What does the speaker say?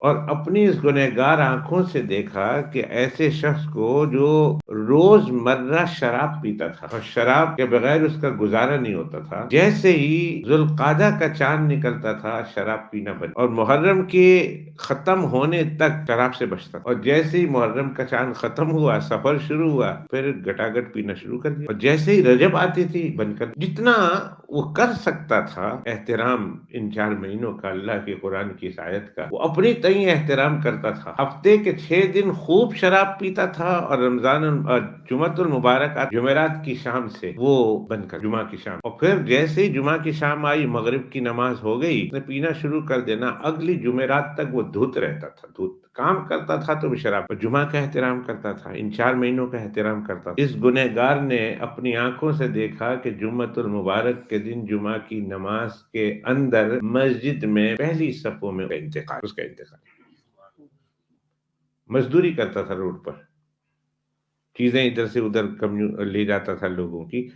اور اپنی اس گنہگار آنکھوں سے دیکھا کہ ایسے شخص کو جو روز مرہ شراب پیتا تھا اور شراب کے بغیر اس کا گزارا نہیں ہوتا تھا، جیسے ہی ذوالقعدہ کا چاند نکلتا تھا شراب پینا بند، اور محرم کے ختم ہونے تک شراب سے بچتا تھا، اور جیسے ہی محرم کا چاند ختم ہوا، سفر شروع ہوا، پھر گٹاگٹ پینا شروع کر دیا، اور جیسے ہی رجب آتی تھی بند کر، جتنا وہ کر سکتا تھا احترام ان 4 مہینوں کا، اللہ کے قرآن کی اس آیت کا، وہ اپنی تئیں احترام کرتا تھا۔ ہفتے کے 6 دن خوب شراب پیتا تھا، اور جمعۃ المبارک جمعرات کی شام سے وہ بند کر، جمعہ کی شام، اور پھر جیسے ہی جمعہ کی شام آئی، مغرب کی نماز ہو گئی، اس نے پینا شروع کر دینا، اگلی جمعرات تک وہ دھوت رہتا تھا، دھوت کام کرتا تھا تو بھی شراب، جمعہ کا احترام کرتا تھا، ان 4 مہینوں کا احترام کرتا تھا۔ اس گنہگار نے اپنی آنکھوں سے دیکھا کہ جمعۃ المبارک کے دن جمعہ کی نماز کے اندر مسجد میں پہلی صفوں میں اس کا انتقال، مزدوری کرتا تھا روڈ پر، چیزیں ادھر سے ادھر لے جاتا تھا لوگوں کی،